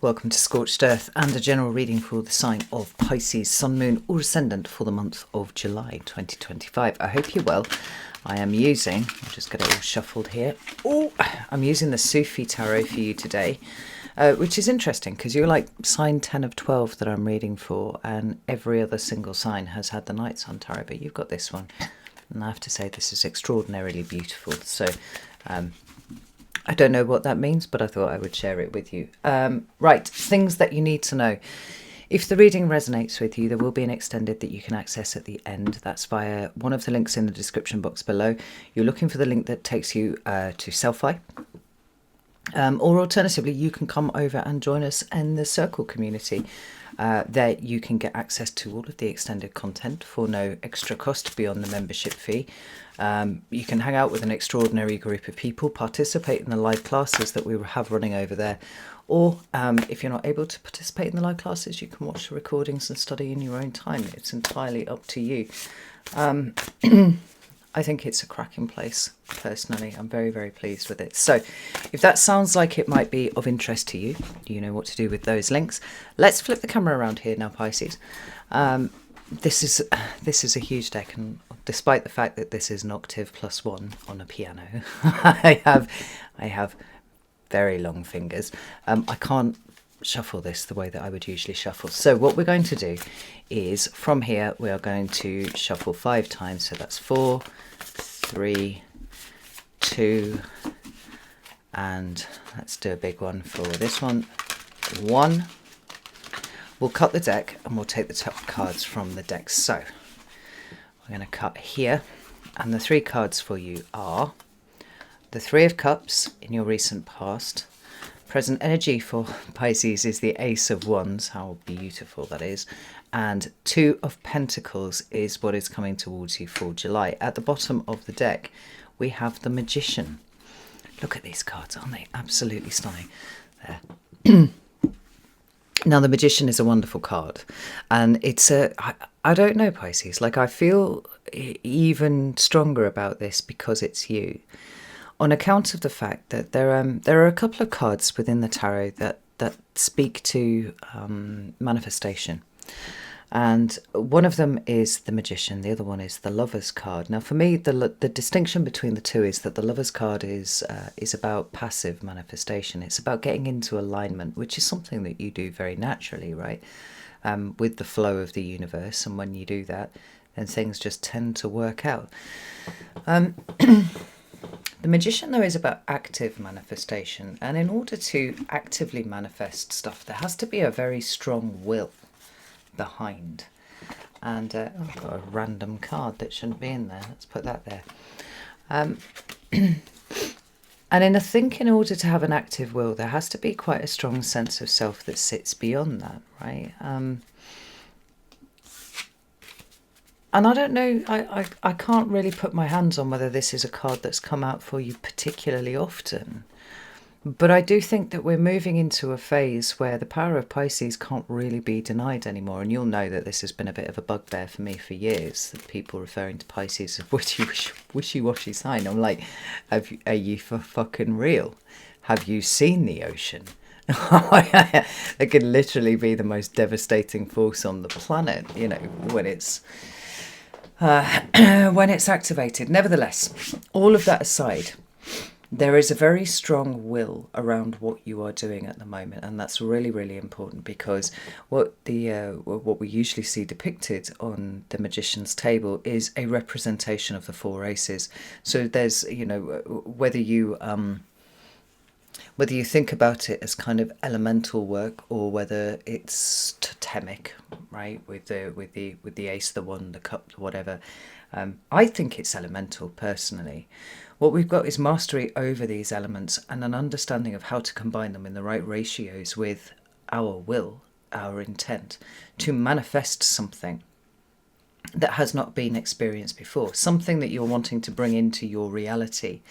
Welcome to Scorched Earth and a general reading for the sign of Pisces, Sun, Moon or Ascendant for the month of July 2025. I hope you're well. I am using, I'll just get it all shuffled here. Oh, I'm using the Sufi Tarot for you today, which is interesting because you're like sign 10 of 12 that I'm reading for, and every other single sign has had the Night Sun Tarot, but you've got this one. And I have to say this is extraordinarily beautiful. So, I don't know what that means, but I thought I would share it with you. Right, things that you need to know. If the reading resonates with you, there will be an extended that you can access at the end. That's via one of the links in the description box below. You're looking for the link that takes you to Selfie. Or alternatively, you can come over and join us in the Circle community. There you can get access to all of the extended content for no extra cost beyond the membership fee. You can hang out with an extraordinary group of people, participate in the live classes that we have running over there, or if you're not able to participate in the live classes, you can watch the recordings and study in your own time. It's entirely up to you. I think it's a cracking place, personally. I'm very, very pleased with it. So if that sounds like it might be of interest to you, you know what to do with those links. Let's flip the camera around here now, Pisces. This is a huge deck, and despite the fact that this is an octave plus one on a piano, I have very long fingers. I can't shuffle this the way that I would usually shuffle. So what we're going to do is from here we are going to shuffle 5 times. So that's 4, 3, 2, and let's do a big one for this one. 1. We'll cut the deck and we'll take the top cards from the deck. So we're going to cut here, and the 3 cards for you are the 3 of Cups in your recent past. Present energy for Pisces is the Ace of Wands. How beautiful that is. And 2 of Pentacles is what is coming towards you for July. At the bottom of the deck, we have the Magician. Look at these cards, aren't they? Absolutely stunning. There. Now, the Magician is a wonderful card. And it's I don't know, Pisces. Like, I feel even stronger about this because it's you. On account of the fact that there are a couple of cards within the tarot that speak to manifestation. And one of them is the Magician, the other one is the Lover's card. Now, for me, the distinction between the two is that the Lover's card is about passive manifestation. It's about getting into alignment, which is something that you do very naturally, right? With the flow of the universe. And when you do that, then things just tend to work out. The Magician, though, is about active manifestation, and in order to actively manifest stuff, there has to be a very strong will behind. And I've got a random card that shouldn't be in there. Let's put that there. And in order to have an active will, there has to be quite a strong sense of self that sits beyond that, right? And I don't know, I can't really put my hands on whether this is a card that's come out for you particularly often. But I do think that we're moving into a phase where the power of Pisces can't really be denied anymore. And you'll know that this has been a bit of a bugbear for me for years, that people referring to Pisces as wishy-washy sign. I'm like, are you for fucking real? Have you seen the ocean? It could literally be the most devastating force on the planet, you know, when it's activated. Nevertheless, all of that aside, there is a very strong will around what you are doing at the moment, and that's really, really important, because what we usually see depicted on the Magician's table is a representation of the 4 aces. So there's, you know, whether you think about it as kind of elemental work or whether it's totemic, right, with the ace, the 1, the cup, whatever. I think it's elemental, personally. What we've got is mastery over these elements and an understanding of how to combine them in the right ratios with our will, our intent, to manifest something that has not been experienced before, something that you're wanting to bring into your reality.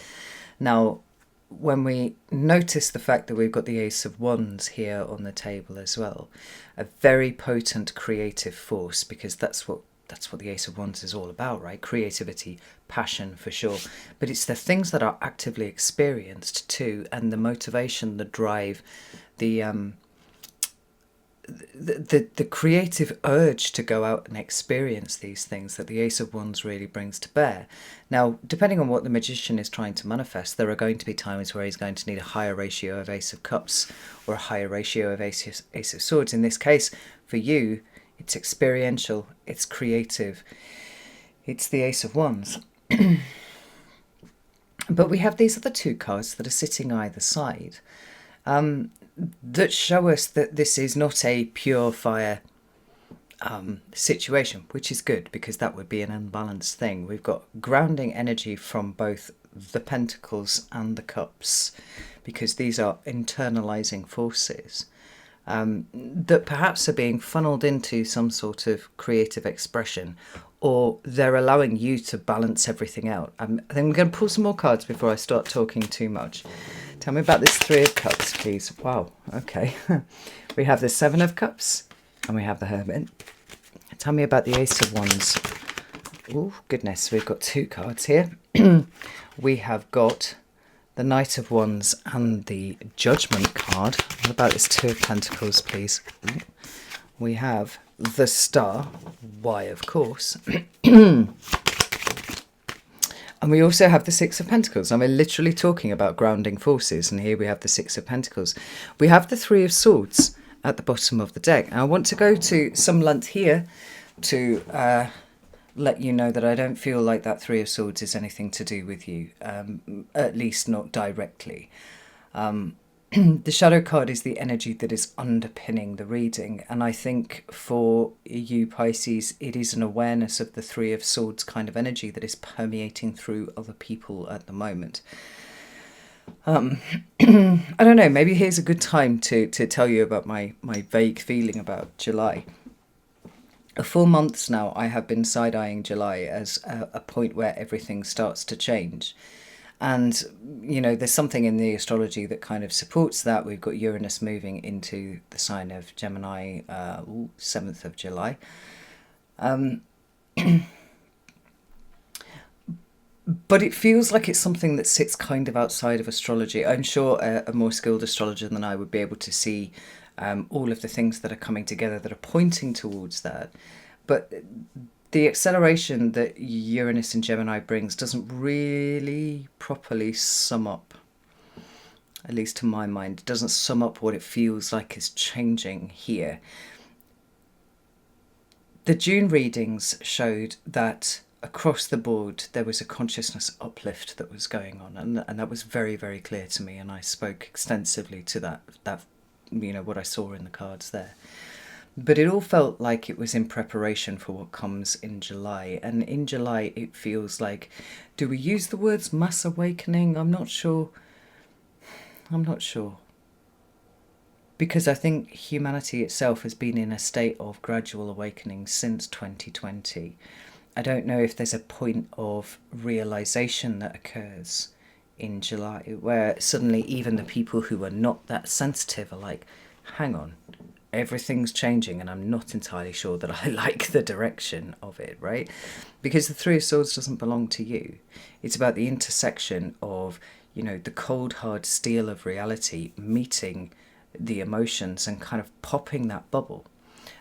Now, when we notice the fact that we've got the Ace of Wands here on the table as well, a very potent creative force, because that's what the Ace of Wands is all about, right? Creativity, passion, for sure. But it's the things that are actively experienced too, and the motivation, the drive, the the creative urge to go out and experience these things that the Ace of Wands really brings to bear. Now, depending on what the magician is trying to manifest, there are going to be times where he's going to need a higher ratio of Ace of Cups or a higher ratio of Ace of Swords. In this case, for you, it's experiential, it's creative, it's the Ace of Wands. But we have these other two cards that are sitting either side, that show us that this is not a pure fire situation, which is good because that would be an unbalanced thing. We've got grounding energy from both the Pentacles and the Cups, because these are internalizing forces that perhaps are being funneled into some sort of creative expression, or they're allowing you to balance everything out. I think I'm going to pull some more cards before I start talking too much. Tell me about this Three of Cups, please. Wow, okay. We have the Seven of Cups and we have the Hermit. Tell me about the Ace of Wands. Oh, goodness, we've got two cards here. We have got the Knight of Wands and the Judgment card. What about this Two of Pentacles, please? We have the Star. Why, of course. And we also have the Six of Pentacles. And we're literally talking about grounding forces. And here we have the Six of Pentacles. We have the Three of Swords at the bottom of the deck. And I want to go to some length here to let you know that I don't feel like that Three of Swords is anything to do with you. At least not directly. The Shadow card is the energy that is underpinning the reading, and I think for you Pisces, it is an awareness of the Three of Swords kind of energy that is permeating through other people at the moment. I don't know, maybe here's a good time to tell you about my vague feeling about July. For 4 months now, I have been side-eyeing July as a point where everything starts to change. And, you know, there's something in the astrology that kind of supports that. We've got Uranus moving into the sign of Gemini, 7th of July. But it feels like it's something that sits kind of outside of astrology. I'm sure a more skilled astrologer than I would be able to see all of the things that are coming together that are pointing towards that. But the acceleration that Uranus and Gemini brings doesn't really properly sum up, at least to my mind. It doesn't sum up what it feels like is changing here. The June readings showed that across the board there was a consciousness uplift that was going on, and that was very, very clear to me, and I spoke extensively to that you know, what I saw in the cards there. But it all felt like it was in preparation for what comes in July. And in July, it feels like, do we use the words mass awakening? I'm not sure. Because I think humanity itself has been in a state of gradual awakening since 2020. I don't know if there's a point of realization that occurs in July where suddenly even the people who are not that sensitive are like, hang on, everything's changing and I'm not entirely sure that I like the direction of it, right? Because the Three of Swords doesn't belong to you. It's about the intersection of, you know, the cold hard steel of reality meeting the emotions and kind of popping that bubble.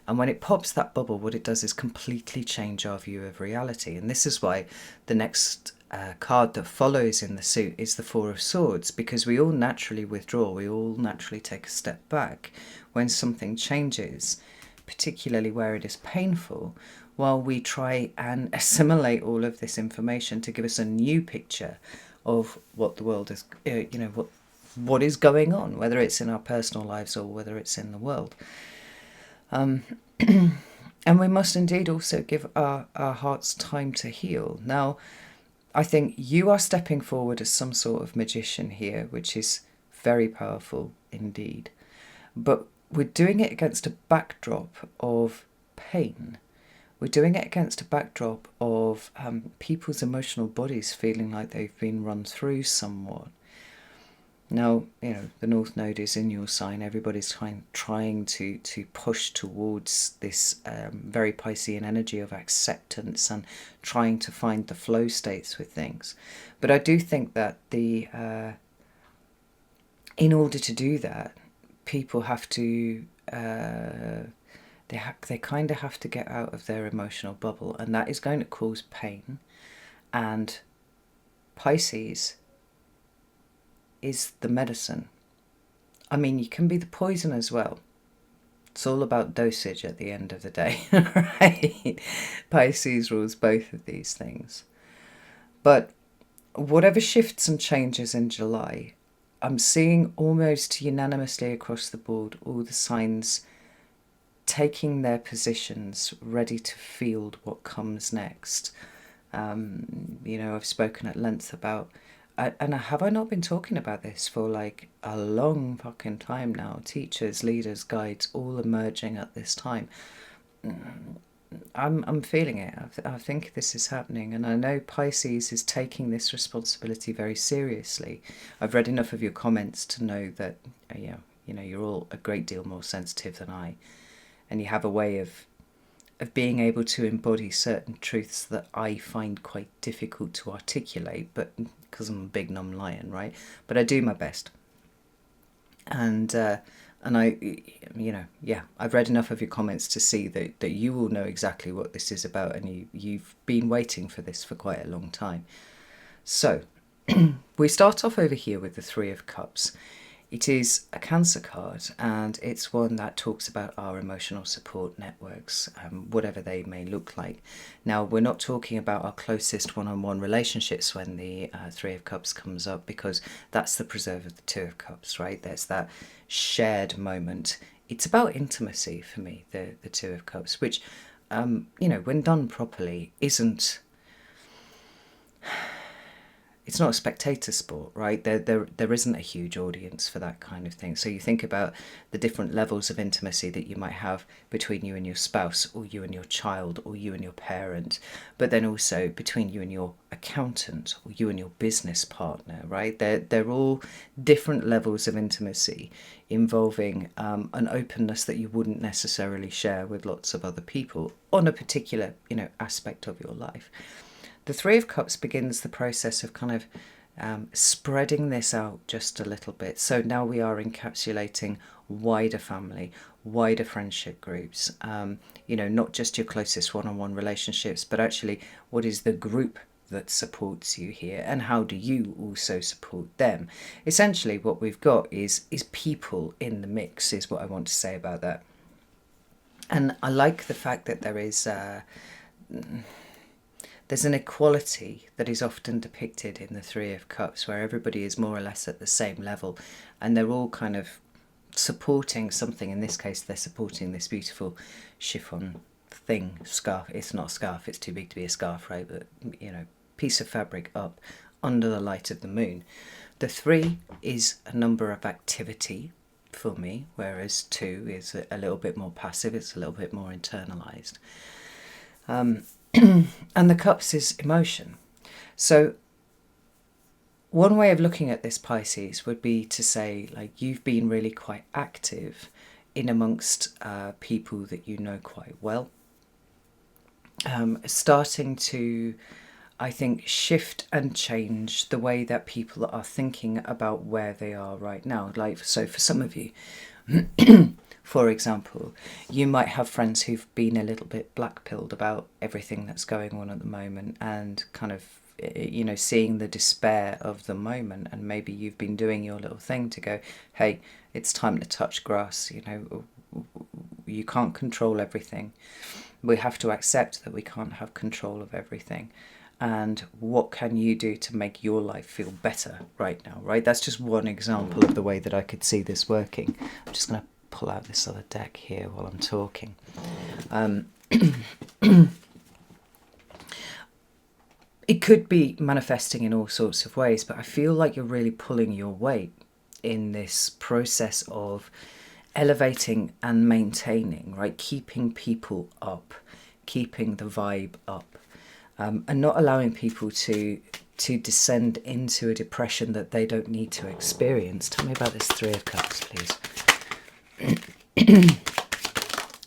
And when it pops that bubble, what it does is completely change our view of reality. And this is why the next card that follows in the suit is the Four of Swords, because we all naturally withdraw, we all naturally take a step back when something changes, particularly where it is painful, while we try and assimilate all of this information to give us a new picture of what the world is, you know, what is going on, whether it's in our personal lives or whether it's in the world. And we must indeed also give our hearts time to heal. Now, I think you are stepping forward as some sort of magician here, which is very powerful indeed. But we're doing it against a backdrop of pain. We're doing it against a backdrop of people's emotional bodies feeling like they've been run through somewhat. Now, you know, the North Node is in your sign. Everybody's trying to push towards this very Piscean energy of acceptance and trying to find the flow states with things. But I do think that in order to do that, people have to they kind of have to get out of their emotional bubble, and that is going to cause pain. And Pisces is the medicine. I mean, you can be the poison as well. It's all about dosage at the end of the day, right? Pisces rules both of these things. But whatever shifts and changes in July, I'm seeing almost unanimously across the board all the signs taking their positions, ready to field what comes next. I've spoken at length about, and have I not been talking about this for like a long fucking time now? Teachers, leaders, guides, all emerging at this time. I'm feeling it. I think this is happening, and I know Pisces is taking this responsibility very seriously. I've read enough of your comments to know that, you're all a great deal more sensitive than I, and you have a way of being able to embody certain truths that I find quite difficult to articulate, but because I'm a big numb lion, right? But I do my best. And I, I've read enough of your comments to see that you all know exactly what this is about, and you've been waiting for this for quite a long time. So, we start off over here with the Three of Cups. It is a Cancer card, and it's one that talks about our emotional support networks, whatever they may look like. Now, we're not talking about our closest one-on-one relationships when the Three of Cups comes up, because that's the preserve of the Two of Cups, right? There's that shared moment. It's about intimacy for me, the Two of Cups, which, when done properly, isn't... It's not a spectator sport, right? There isn't a huge audience for that kind of thing. So you think about the different levels of intimacy that you might have between you and your spouse, or you and your child, or you and your parent, but then also between you and your accountant, or you and your business partner, right? They're all different levels of intimacy involving an openness that you wouldn't necessarily share with lots of other people on a particular, aspect of your life. The Three of Cups begins the process of kind of spreading this out just a little bit. So now we are encapsulating wider family, wider friendship groups, not just your closest one-on-one relationships, but actually what is the group that supports you here, and how do you also support them? Essentially what we've got is people in the mix, is what I want to say about that. And I like the fact that there's an equality that is often depicted in the Three of Cups, where everybody is more or less at the same level, and they're all kind of supporting something. In this case, they're supporting this beautiful chiffon thing, scarf. It's not a scarf, it's too big to be a scarf, right? But, piece of fabric up under the light of the moon. The 3 is a number of activity for me, whereas 2 is a little bit more passive, it's a little bit more internalized. And the Cups is emotion. So one way of looking at this, Pisces, would be to say, like, you've been really quite active in amongst people that you know quite well. Starting to, I think, shift and change the way that people are thinking about where they are right now. Like, so for some of you, for example, you might have friends who've been a little bit black-pilled about everything that's going on at the moment, and kind of, seeing the despair of the moment, and maybe you've been doing your little thing to go, hey, it's time to touch grass, you can't control everything. We have to accept that we can't have control of everything. And what can you do to make your life feel better right now, right? That's just one example of the way that I could see this working. I'm just going to pull out this other deck here while I'm talking. It could be manifesting in all sorts of ways, but I feel like you're really pulling your weight in this process of elevating and maintaining, right? Keeping people up, keeping the vibe up, and not allowing people to descend into a depression that they don't need to experience. Tell me about this 3 of Cups, please.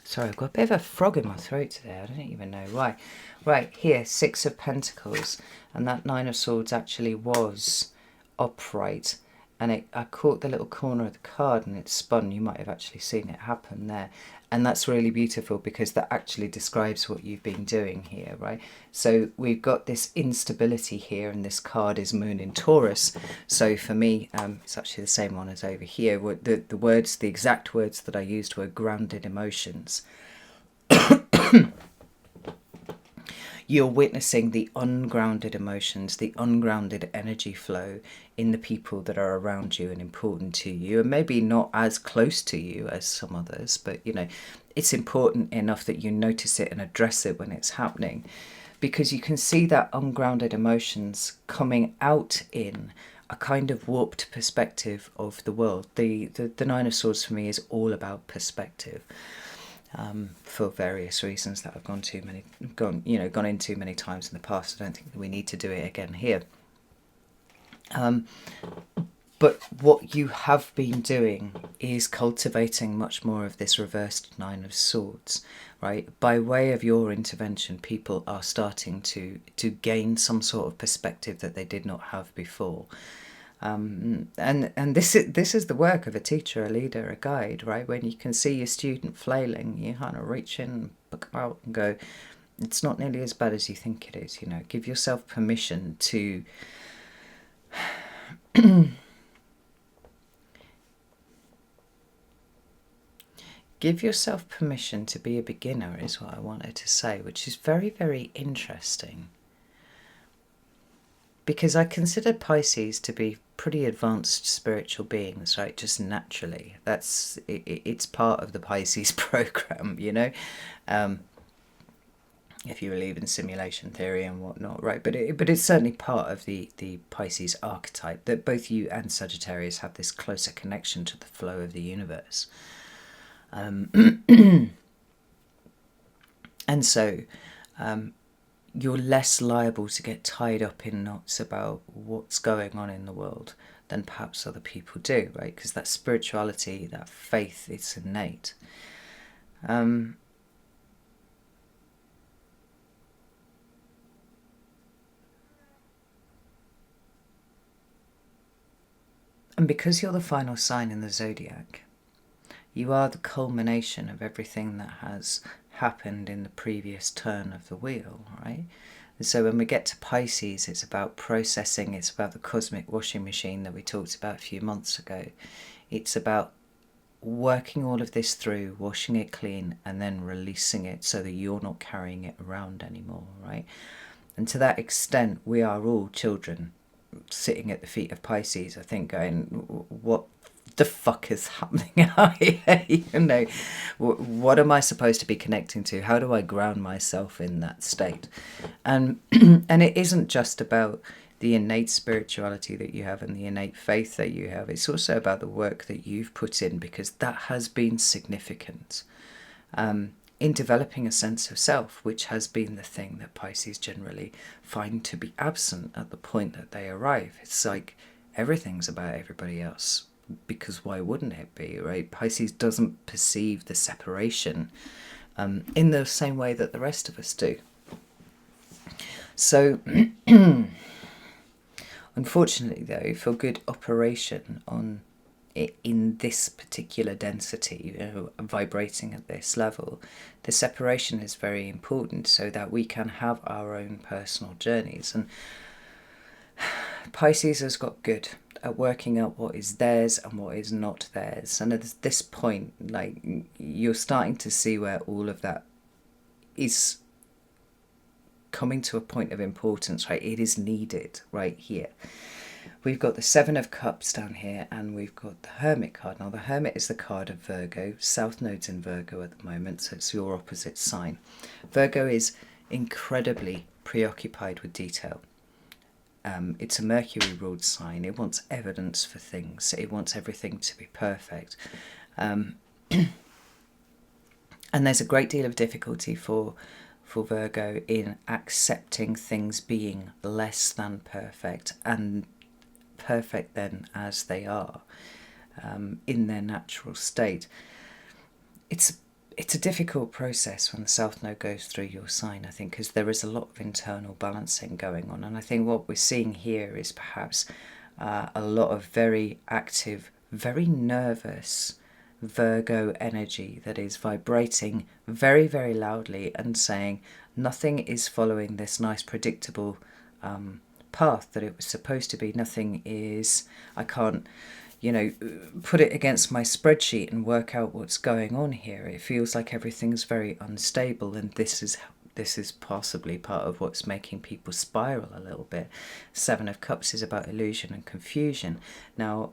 Sorry, I've got a bit of a frog in my throat today. I don't even know why. Right, here, 6 of Pentacles. And that 9 of Swords actually was upright. and I caught the little corner of the card and it spun. You might have actually seen it happen there. And that's really beautiful because that actually describes what you've been doing here, right? So we've got this instability here, and this card is Moon in Taurus. So for me, it's actually the same one as over here. The exact words that I used were grounded emotions. You're witnessing the ungrounded emotions, the ungrounded energy flow in the people that are around you and important to you, and maybe not as close to you as some others, but it's important enough that you notice it and address it when it's happening, because you can see that ungrounded emotions coming out in a kind of warped perspective of the world. The Nine of Swords for me is all about perspective. For various reasons that I've gone into many times in the past. I don't think that we need to do it again here. But what you have been doing is cultivating much more of this reversed Nine of Swords, right? By way of your intervention, people are starting to gain some sort of perspective that they did not have before. And this is the work of a teacher, a leader, a guide, right? When you can see your student flailing, you kind of reach in, pick them out and go, it's not nearly as bad as you think it is. Give yourself permission to give yourself permission to be a beginner is what I wanted to say, which is very, very interesting. Because I consider Pisces to be pretty advanced spiritual beings, right? Just naturally. It's part of the Pisces program, if you believe in simulation theory and whatnot, right? But it's certainly part of the Pisces archetype, that both you and Sagittarius have this closer connection to the flow of the universe. And so you're less liable to get tied up in knots about what's going on in the world than perhaps other people do, right? Because that spirituality, that faith, it's innate. And because you're the final sign in the zodiac, you are the culmination of everything that has happened in the previous turn of the wheel, right? And so when we get to Pisces, it's about processing, it's about the cosmic washing machine that we talked about a few months ago. It's about working all of this through, washing it clean, and then releasing it so that you're not carrying it around anymore, right? And to that extent, we are all children sitting at the feet of Pisces, I think, going, what the fuck is happening out here? What am I supposed to be connecting to? How do I ground myself in that state? And it isn't just about the innate spirituality that you have and the innate faith that you have. It's also about the work that you've put in, because that has been significant in developing a sense of self, which has been the thing that Pisces generally find to be absent at the point that they arrive. It's like everything's about everybody else, because why wouldn't it be, right? Pisces doesn't perceive the separation in the same way that the rest of us do. So unfortunately, though, for good operation in this particular density, vibrating at this level, the separation is very important so that we can have our own personal journeys. And Pisces has got good at working out what is theirs and what is not theirs. And at this point, you're starting to see where all of that is coming to a point of importance, right? It is needed right here. We've got the Seven of Cups down here, and we've got the Hermit card. Now, the Hermit is the card of Virgo. South Node's in Virgo at the moment, so it's your opposite sign. Virgo is incredibly preoccupied with detail. It's a Mercury-ruled sign. It wants evidence for things. It wants everything to be perfect. And there's a great deal of difficulty for Virgo in accepting things being less than perfect, and perfect then as they are in their natural state. It's a difficult process when the South Node goes through your sign, I think, because there is a lot of internal balancing going on. And I think what we're seeing here is perhaps a lot of very active, very nervous Virgo energy that is vibrating very, very loudly and saying nothing is following this nice, predictable path that it was supposed to be. Nothing is, I can't, put it against my spreadsheet and work out what's going on here. It feels like everything's very unstable, and this is possibly part of what's making people spiral a little bit. Seven of Cups is about illusion and confusion. Now,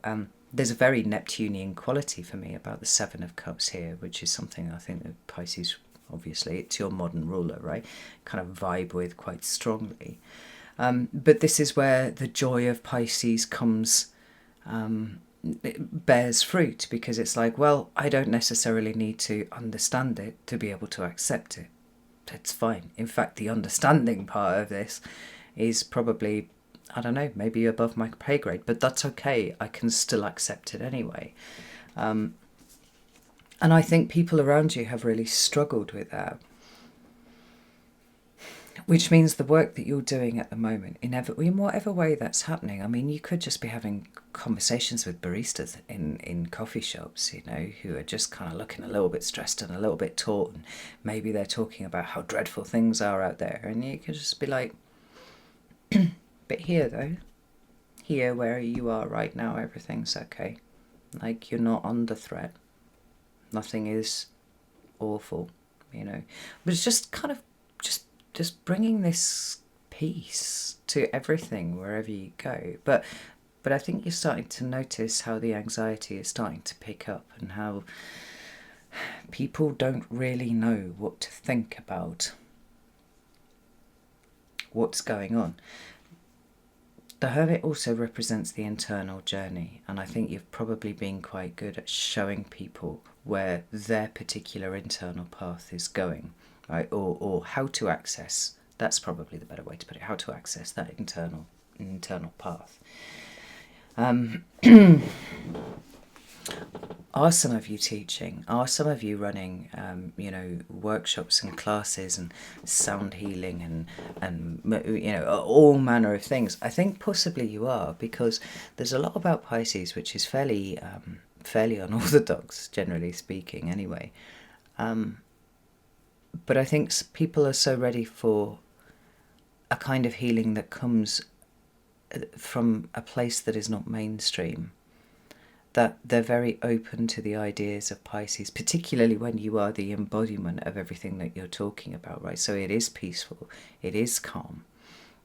there's a very Neptunian quality for me about the Seven of Cups here, which is something I think that Pisces, obviously, it's your modern ruler, right? Kind of vibe with quite strongly. But this is where the joy of Pisces comes, it bears fruit, because it's like, well, I don't necessarily need to understand it to be able to accept it. It's fine. In fact, the understanding part of this is probably, I don't know, maybe above my pay grade, but that's okay. I can still accept it anyway. And I think people around you have really struggled with that. Which means the work that you're doing at the moment, in whatever way that's happening, I mean, you could just be having conversations with baristas in coffee shops, who are just kind of looking a little bit stressed and a little bit taut, and maybe they're talking about how dreadful things are out there, and you could just be like, but here where you are right now, everything's okay. Like, you're not under threat. Nothing is awful, But it's just kind of just bringing this peace to everything wherever you go. But I think you're starting to notice how the anxiety is starting to pick up, and how people don't really know what to think about what's going on. The Hermit also represents the internal journey, and I think you've probably been quite good at showing people where their particular internal path is going, right? Or how to access, that's probably the better way to put it, how to access that internal path. Are some of you teaching? Are some of you running, workshops and classes and sound healing and all manner of things? I think possibly you are, because there's a lot about Pisces which is fairly unorthodox, generally speaking, anyway. But I think people are so ready for a kind of healing that comes from a place that is not mainstream, that they're very open to the ideas of Pisces, particularly when you are the embodiment of everything that you're talking about, right? So it is peaceful, it is calm,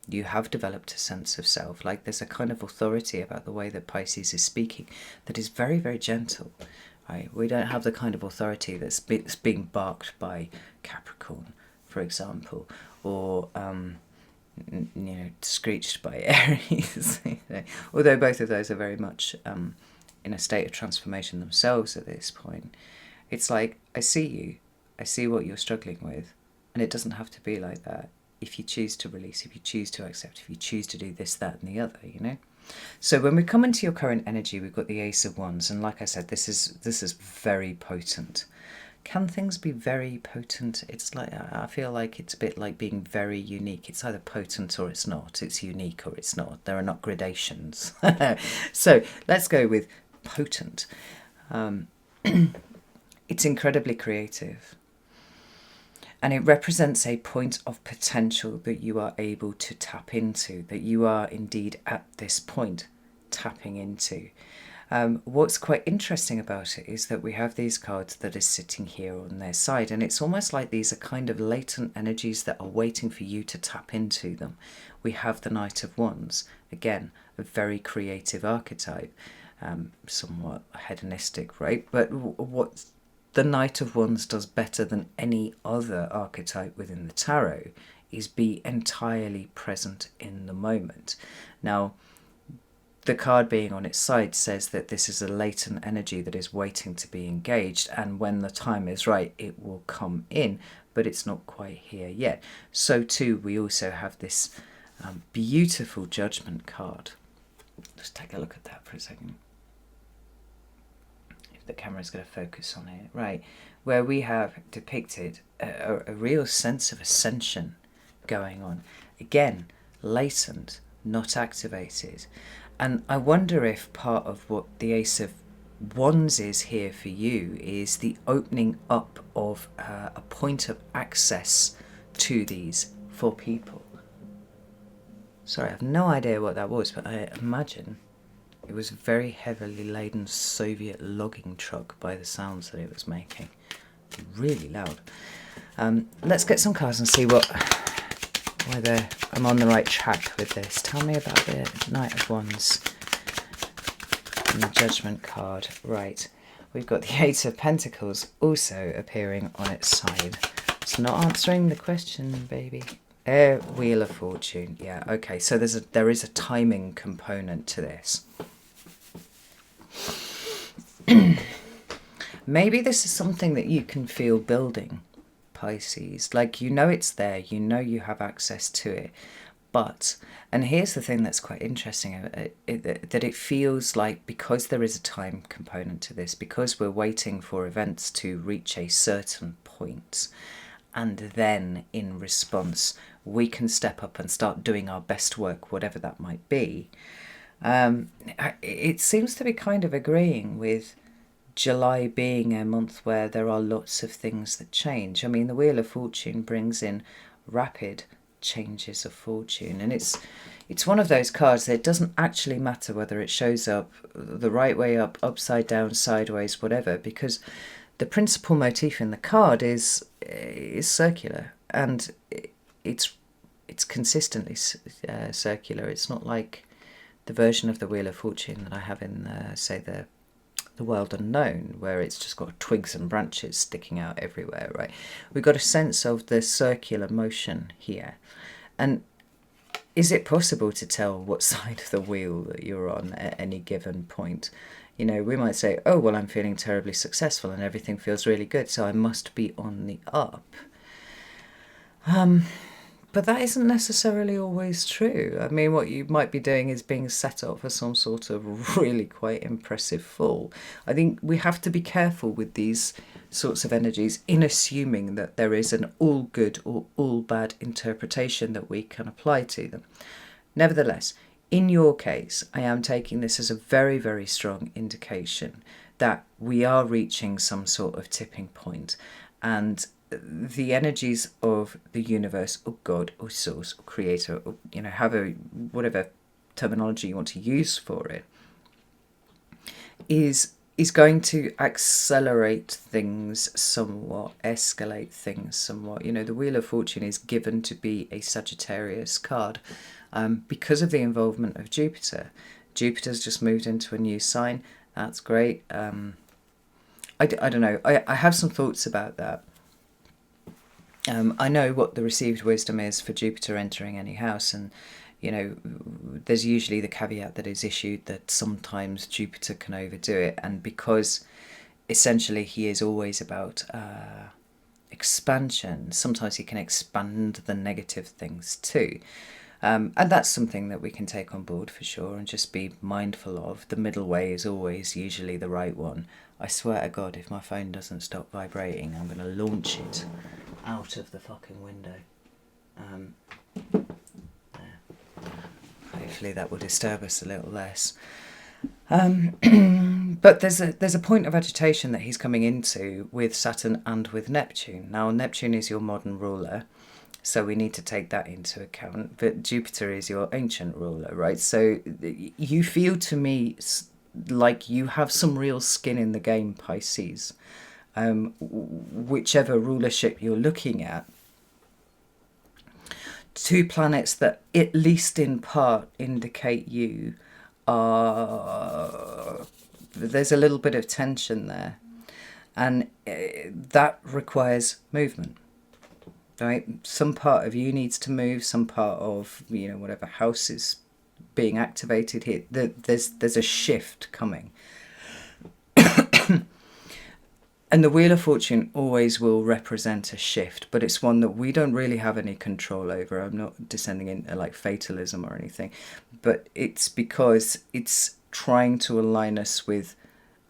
you have developed a sense of self. Like, there's a kind of authority about the way that Pisces is speaking that is very, very gentle, right? We don't have the kind of authority that's being barked by Capricorn, for example, or screeched by Aries. Although both of those are very much in a state of transformation themselves at this point. It's like, I see you, I see what you're struggling with, and it doesn't have to be like that. If you choose to release, if you choose to accept, if you choose to do this, that, and the other, So when we come into your current energy, we've got the Ace of Wands, and like I said, this is very potent. Can things be very potent? It's like, I feel like it's a bit like being very unique. It's either potent or it's not. It's unique or it's not. There are not gradations. So let's go with potent. It's incredibly creative. And it represents a point of potential that you are able to tap into, that you are indeed at this point tapping into. What's quite interesting about it is that we have these cards that are sitting here on their side, and it's almost like these are kind of latent energies that are waiting for you to tap into them. We have the Knight of Wands, again, a very creative archetype, somewhat hedonistic, right? But what the Knight of Wands does better than any other archetype within the tarot is be entirely present in the moment. Now, the card being on its side says that this is a latent energy that is waiting to be engaged, and when the time is right, it will come in, but it's not quite here yet. So too, we also have this beautiful Judgment card. Let's take a look at that for a second. If the camera's going to focus on it, right, where we have depicted a real sense of ascension going on. Again, latent, not activated. And I wonder if part of what the Ace of Wands is here for you is the opening up of a point of access to these for people. Sorry, I have no idea what that was, but I imagine it was a very heavily laden Soviet logging truck by the sounds that it was making. Really loud. Let's get some cards and see whether I'm on the right track with this. Tell me about the Knight of Wands and the Judgment card. Right, we've got the Eight of Pentacles also appearing on its side. It's not answering the question, baby. Wheel of Fortune. Yeah, okay, so there is a timing component to this. Maybe this is something that you can feel building, Pisces. Like, you know it's there, you know you have access to it. But, and here's the thing that's quite interesting, that it feels like because there is a time component to this, because we're waiting for events to reach a certain point, and then in response we can step up and start doing our best work, whatever that might be. It seems to be kind of agreeing with July being a month where there are lots of things that change. I mean, the Wheel of Fortune brings in rapid changes of fortune, and it's one of those cards that it doesn't actually matter whether it shows up the right way up, upside down, sideways, whatever, because the principal motif in the card is circular, and it's consistently circular. It's not like the version of the Wheel of Fortune that I have in, say, the World Unknown, where it's just got twigs and branches sticking out everywhere, right? We've got a sense of the circular motion here. And is it possible to tell what side of the wheel that you're on at any given point? You know, we might say, oh, well, I'm feeling terribly successful and everything feels really good, so I must be on the up. But that isn't necessarily always true. I mean, what you might be doing is being set up for some sort of really quite impressive fall. I think we have to be careful with these sorts of energies in assuming that there is an all good or all bad interpretation that we can apply to them. Nevertheless, in your case, I am taking this as a very, very strong indication that we are reaching some sort of tipping point, and the energies of the universe or God or source or creator, or, you know, whatever terminology you want to use for it, is going to accelerate things somewhat, escalate things somewhat. You know, the Wheel of Fortune is given to be a Sagittarius card because of the involvement of Jupiter. Jupiter's just moved into a new sign. That's great. I don't know. I have some thoughts about that. I know what the received wisdom is for Jupiter entering any house, and you know, there's usually the caveat that is issued that sometimes Jupiter can overdo it, and because essentially he is always about expansion, sometimes he can expand the negative things too. And that's something that we can take on board for sure and just be mindful of. The middle way is always usually the right one. I swear to God, if my phone doesn't stop vibrating, I'm going to launch it out of the fucking window. There. Hopefully that will disturb us a little less. But there's a point of agitation that he's coming into with Saturn and with Neptune. Now, Neptune is your modern ruler, so we need to take that into account. But Jupiter is your ancient ruler, right? So you feel to me like you have some real skin in the game, Pisces. Whichever rulership you're looking at. Two planets that, at least in part, indicate you are... There's a little bit of tension there. And that requires movement. Right? Some part of you needs to move, some part of, you know, whatever house is being activated here. There's a shift coming. And the Wheel of Fortune always will represent a shift, but it's one that we don't really have any control over. I'm not descending into like fatalism or anything, but it's because it's trying to align us with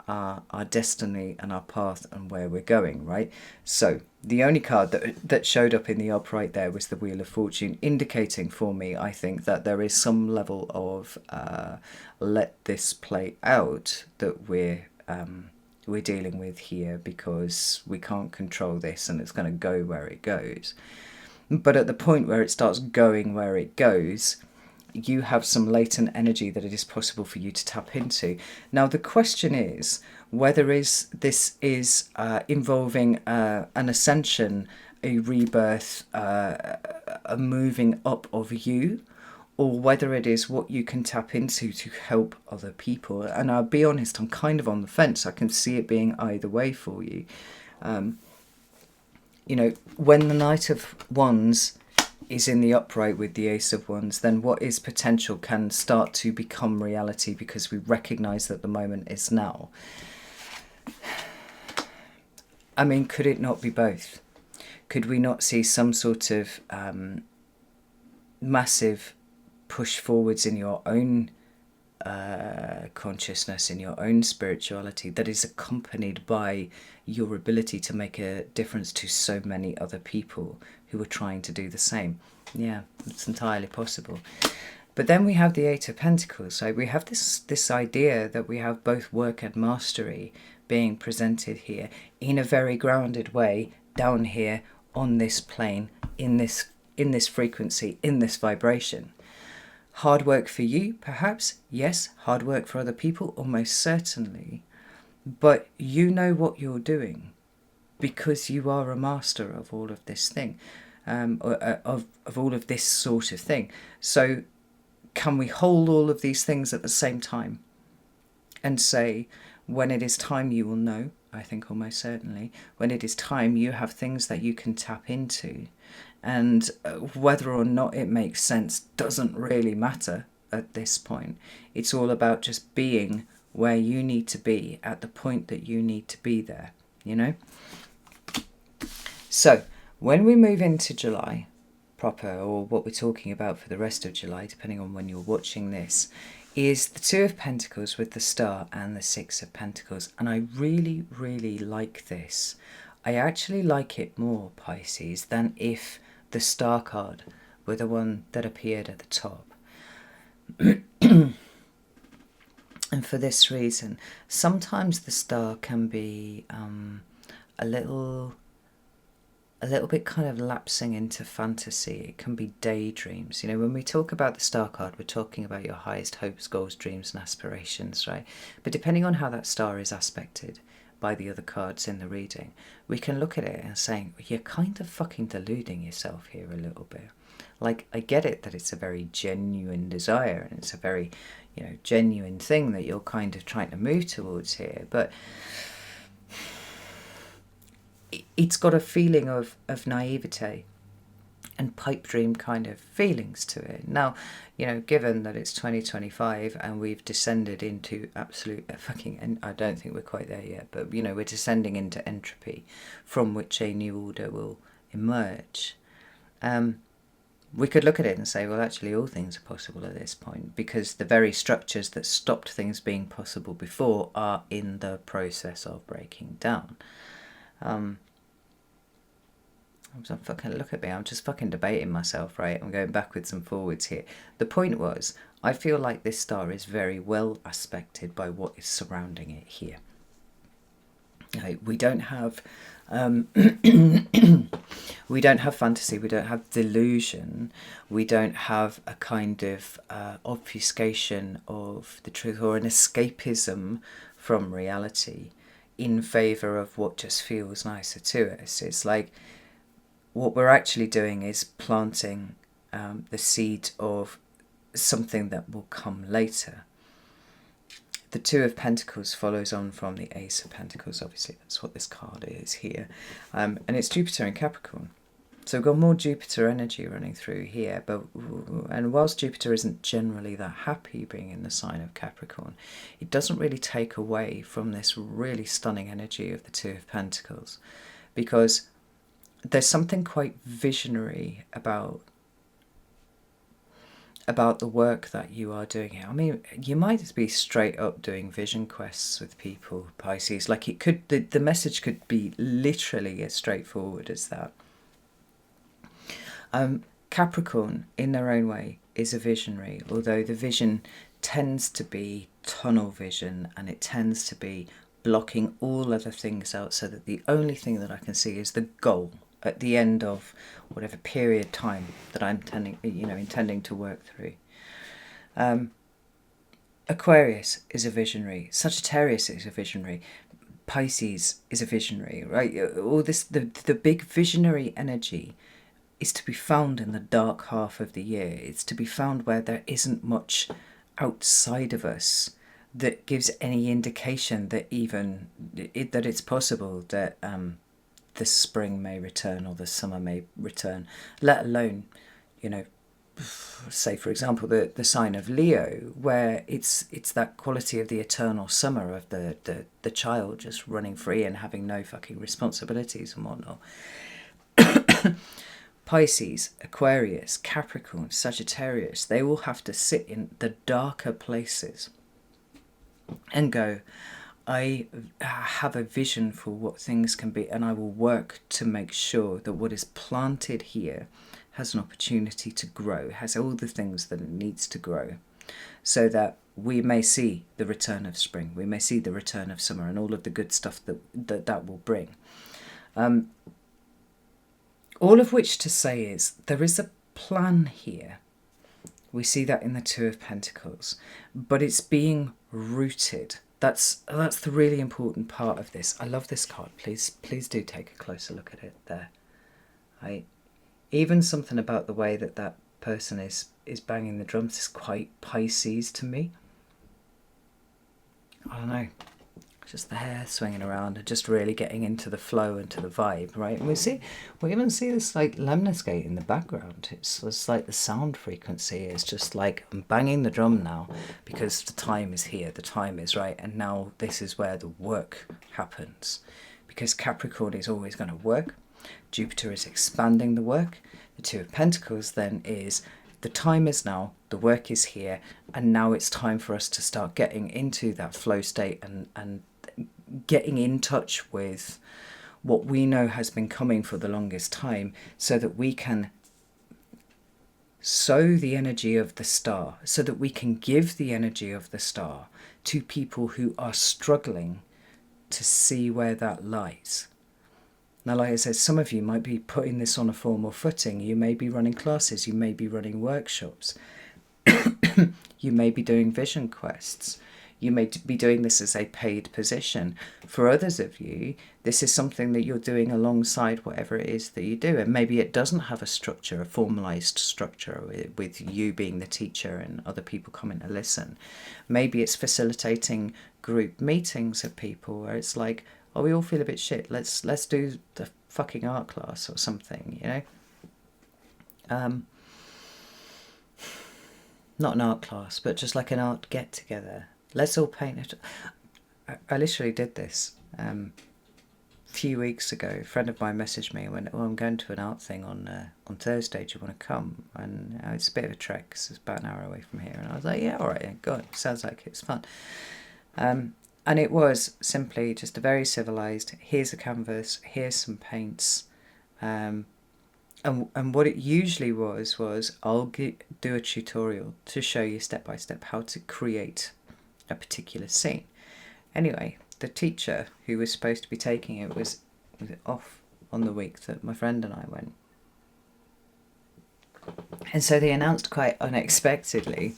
our destiny and our path and where we're going, right? So the only card that showed up in the upright there was the Wheel of Fortune, indicating for me, I think, that there is some level of let this play out that we're dealing with here, because we can't control this and it's going to go where it goes. But at the point where it starts going where it goes, you have some latent energy that it is possible for you to tap into. Now, the question is whether this is involving an ascension, a rebirth, a moving up of you, or whether it is what you can tap into to help other people. And I'll be honest, I'm kind of on the fence. I can see it being either way for you. You know, when the Knight of Wands is in the upright with the Ace of Wands, then what is potential can start to become reality, because we recognise that the moment is now. I mean, could it not be both? Could we not see some sort of massive push forwards in your own consciousness, in your own spirituality, that is accompanied by your ability to make a difference to so many other people who are trying to do the same? Yeah, it's entirely possible. But then we have the Eight of Pentacles. So we have this idea that we have both work and mastery being presented here in a very grounded way, down here on this plane, in this frequency, in this vibration. Hard work for you, perhaps, yes. Hard work for other people, almost certainly. But you know what you're doing, because you are a master of all of this thing, of all of this sort of thing. So can we hold all of these things at the same time and say, when it is time, you will know? I think almost certainly. When it is time, you have things that you can tap into. And whether or not it makes sense doesn't really matter at this point. It's all about just being where you need to be at the point that you need to be there, you know? So when we move into July proper, or what we're talking about for the rest of July, depending on when you're watching this, is the Two of Pentacles with the Star and the Six of Pentacles. And I really, really like this. I actually like it more, Pisces, than if the Star card were the one that appeared at the top. And for this reason, sometimes the Star can be a little bit kind of lapsing into fantasy. It can be daydreams. You know, when we talk about the Star card, we're talking about your highest hopes, goals, dreams and aspirations, right? But depending on how that star is aspected by the other cards in the reading, we can look at it and saying, you're kind of fucking deluding yourself here a little bit. Like, I get it that it's a very genuine desire and it's a very, you know, genuine thing that you're kind of trying to move towards here, but it's got a feeling of naivete and pipe dream kind of feelings to it. Now, you know, given that it's 2025 and we've descended into absolute fucking, and I don't think we're quite there yet, but, you know, we're descending into entropy from which a new order will emerge. We could look at it and say, well, actually all things are possible at this point, because the very structures that stopped things being possible before are in the process of breaking down. Look at me, I'm just fucking debating myself, right? I'm going backwards and forwards here. The point was, I feel like this star is very well aspected by what is surrounding it here. Okay, we don't have we don't have fantasy, we don't have delusion, we don't have a kind of obfuscation of the truth or an escapism from reality in favour of what just feels nicer to us. It's like, what we're actually doing is planting the seed of something that will come later. The Two of Pentacles follows on from the Ace of Pentacles, obviously that's what this card is here. And it's Jupiter in Capricorn. So we've got more Jupiter energy running through here, and whilst Jupiter isn't generally that happy being in the sign of Capricorn, it doesn't really take away from this really stunning energy of the Two of Pentacles, because there's something quite visionary about about the work that you are doing here. I mean, you might be straight up doing vision quests with people, Pisces. Like it could, the message could be literally as straightforward as that. Capricorn, in their own way, is a visionary, although the vision tends to be tunnel vision, and it tends to be blocking all other things out, so that the only thing that I can see is the goal at the end of whatever period time that I'm intending to work through. Aquarius is a visionary. Sagittarius is a visionary. Pisces is a visionary, right? All this, the big visionary energy is to be found in the dark half of the year. It's to be found where there isn't much outside of us that gives any indication that that it's possible that the spring may return or the summer may return, let alone, say for example the sign of Leo, where it's that quality of the eternal summer of the child just running free and having no fucking responsibilities and whatnot. Pisces, Aquarius, Capricorn, Sagittarius, they all have to sit in the darker places and go, I have a vision for what things can be, and I will work to make sure that what is planted here has an opportunity to grow, has all the things that it needs to grow, so that we may see the return of spring, we may see the return of summer and all of the good stuff that will bring. All of which to say is, there is a plan here. We see that in the Two of Pentacles, but it's being rooted. That's the really important part of this. I love this card. Please do take a closer look at it there. Right? Even something about the way that person is banging the drums is quite Pisces to me. I don't know. Just the hair swinging around and just really getting into the flow and to the vibe, right? And we even see this like lemniscate in the background. It's like the sound frequency is just like, I'm banging the drum now because the time is here, the time is right, and now this is where the work happens. Because Capricorn is always going to work. Jupiter is expanding the work. The Two of Pentacles then is, the time is now, the work is here, and now it's time for us to start getting into that flow state and getting in touch with what we know has been coming for the longest time, so that we can sow the energy of the star, so that we can give the energy of the star to people who are struggling to see where that lies. Now, like I said, some of you might be putting this on a formal footing. You may be running classes, you may be running workshops, you may be doing vision quests. You may be doing this as a paid position. For others of you, this is something that you're doing alongside whatever it is that you do. And maybe it doesn't have a structure, a formalized structure, with you being the teacher and other people coming to listen. Maybe it's facilitating group meetings of people where it's like, oh, we all feel a bit shit. Let's do the fucking art class or something, Not an art class, but just like an art get together. Let's all paint it. I literally did this a few weeks ago. A friend of mine messaged me and went, I'm going to an art thing on Thursday. Do you want to come? And it's a bit of a trek because it's about an hour away from here. And I was like, yeah, all right, go on. Sounds like it's fun. And it was simply just a very civilized, here's a canvas, here's some paints. And what it usually was I'll do a tutorial to show you step by step how to create a particular scene. Anyway, the teacher who was supposed to be taking it was off on the week that my friend and I went. And so they announced quite unexpectedly,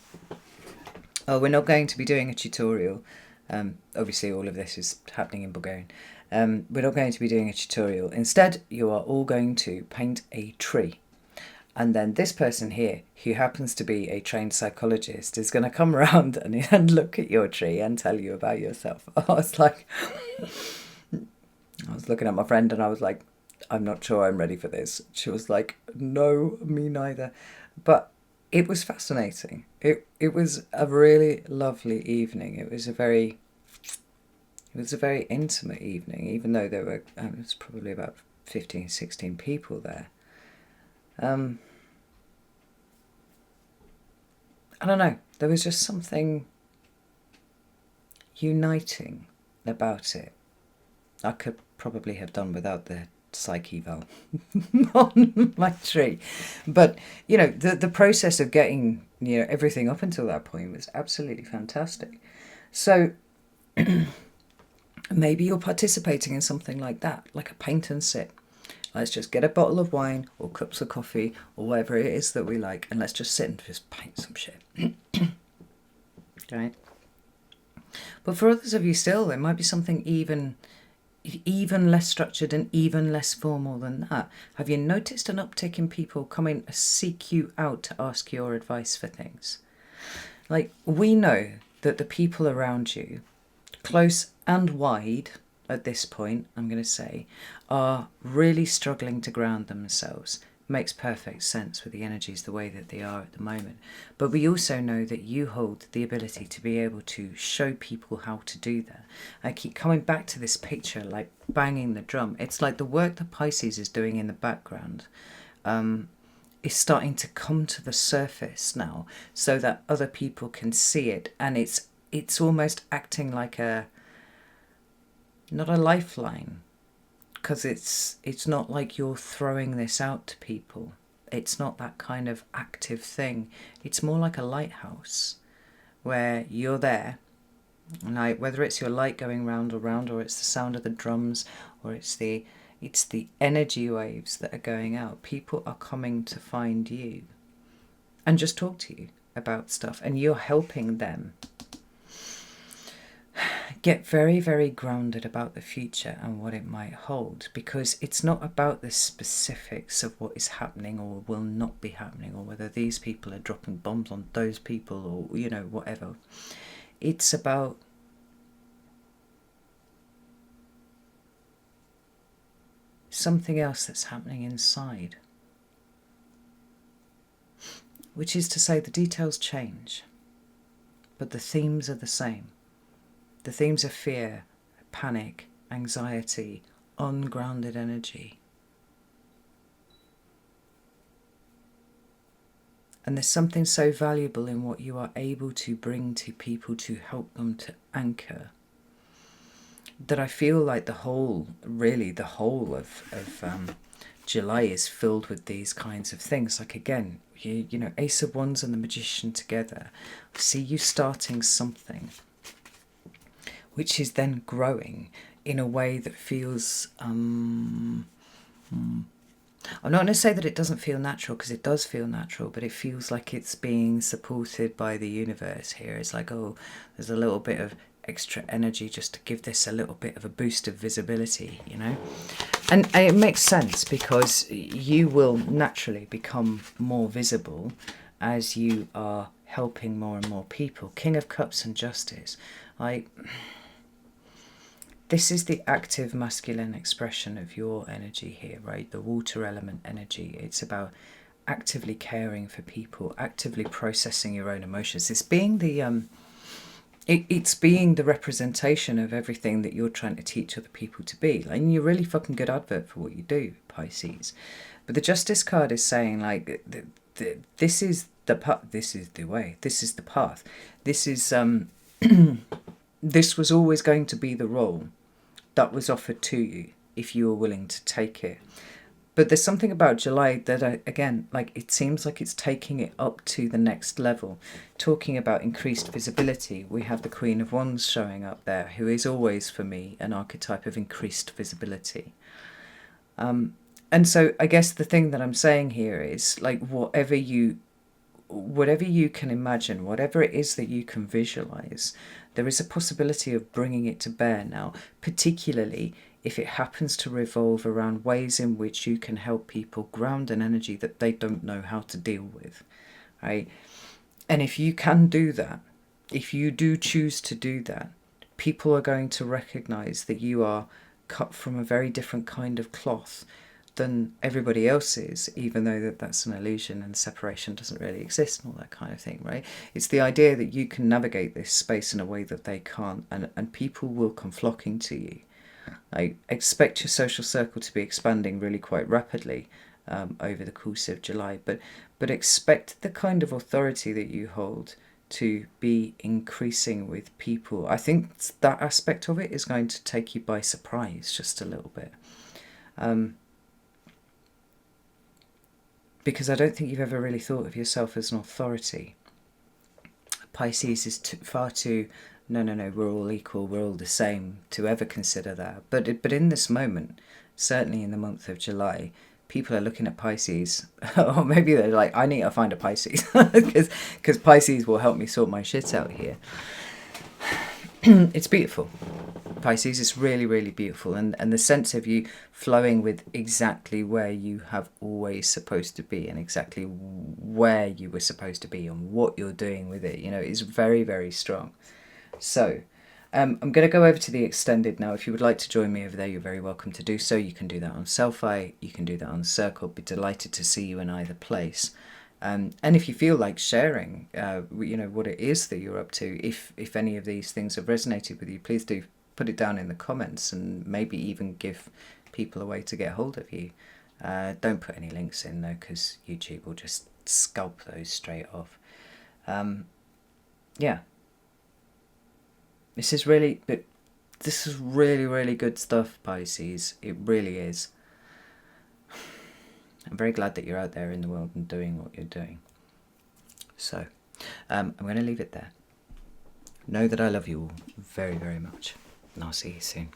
oh, we're not going to be doing a tutorial. Obviously all of this is happening in Bulgarian. We're not going to be doing a tutorial. Instead, you are all going to paint a tree. And then this person here, who happens to be a trained psychologist, is going to come around and look at your tree and tell you about yourself. I was like, I was looking at my friend and I was like, I'm not sure I'm ready for this. She was like, no, me neither. But it was fascinating. It was a really lovely evening. It was a very intimate evening, even though there were, it was probably about 15, 16 people there. I don't know, there was just something uniting about it. I could probably have done without the psych eval on my tree, but you know, the process of getting, you know, everything up until that point was absolutely fantastic. So maybe you're participating in something like that, like a paint and sit. Let's just get a bottle of wine or cups of coffee or whatever it is that we like, and let's just sit and just paint some shit. Right? But for others of you still, there might be something even less structured and even less formal than that. Have you noticed an uptick in people coming to seek you out to ask your advice for things? Like, we know that the people around you, close and wide at this point, I'm going to say, are really struggling to ground themselves. Makes perfect sense with the energies the way that they are at the moment. But we also know that you hold the ability to be able to show people how to do that. I keep coming back to this picture, like banging the drum. It's like the work that Pisces is doing in the background is starting to come to the surface now, so that other people can see it, and it's almost acting like not a lifeline, because it's not like you're throwing this out to people. It's not that kind of active thing. It's more like a lighthouse where you're there, like whether it's your light going round or round, or it's the sound of the drums, or it's the energy waves that are going out. People are coming to find you and just talk to you about stuff, and you're helping them get very, very grounded about the future and what it might hold, because it's not about the specifics of what is happening or will not be happening, or whether these people are dropping bombs on those people, or, you know, whatever. It's about something else that's happening inside, which is to say the details change, but the themes are the same. The themes are fear, panic, anxiety, ungrounded energy. And there's something so valuable in what you are able to bring to people to help them to anchor, that I feel like the whole of July is filled with these kinds of things. Like, again, you know, Ace of Wands and the Magician together. I see you starting something which is then growing in a way that feels, I'm not going to say that it doesn't feel natural, because it does feel natural, but it feels like it's being supported by the universe here. It's like, oh, there's a little bit of extra energy just to give this a little bit of a boost of visibility, you know? And it makes sense, because you will naturally become more visible as you are helping more and more people. King of Cups and Justice. Like, this is the active masculine expression of your energy here, right? The water element energy. It's about actively caring for people, actively processing your own emotions. It's being the it's being the representation of everything that you're trying to teach other people to be. Like, you're a really fucking good advert for what you do, Pisces. But the Justice card is saying, like, this is the path. This is the way. This is the path. This is this was always going to be the role that was offered to you if you were willing to take it. But there's something about July that, again, like, it seems like it's taking it up to the next level. Talking about increased visibility, we have the Queen of Wands showing up there, who is always, for me, an archetype of increased visibility. And so I guess the thing that I'm saying here is, like, whatever you can imagine, whatever it is that you can visualize, there is a possibility of bringing it to bear now, particularly if it happens to revolve around ways in which you can help people ground an energy that they don't know how to deal with, right? And if you can do that, if you do choose to do that, people are going to recognize that you are cut from a very different kind of cloth than everybody else is, even though that's an illusion and separation doesn't really exist and all that kind of thing, right? It's the idea that you can navigate this space in a way that they can't, and people will come flocking to you. I expect your social circle to be expanding really quite rapidly, over the course of July. But expect the kind of authority that you hold to be increasing with people. I think that aspect of it is going to take you by surprise just a little bit. Because I don't think you've ever really thought of yourself as an authority. Pisces is far too, no, we're all equal, we're all the same, to ever consider that. But in this moment, certainly in the month of July, people are looking at Pisces, or maybe they're like, I need to find a Pisces, because Pisces will help me sort my shit out here. It's beautiful. Pisces is really, really beautiful, and the sense of you flowing with exactly where you have always supposed to be, and exactly where you were supposed to be, and what you're doing with it, is very, very strong. So I'm going to go over to the extended now. If you would like to join me over there, you're very welcome to do so. You can do that on Selfie, you can do that on Circle. Be delighted to see you in either place. And if you feel like sharing, what it is that you're up to, if any of these things have resonated with you, please do put it down in the comments, and maybe even give people a way to get hold of you. Don't put any links in though, because YouTube will just scalp those straight off. Yeah. This is really really good stuff, Pisces. It really is. I'm very glad that you're out there in the world and doing what you're doing. So, I'm going to leave it there. Know that I love you all very, very much. And I'll see you soon.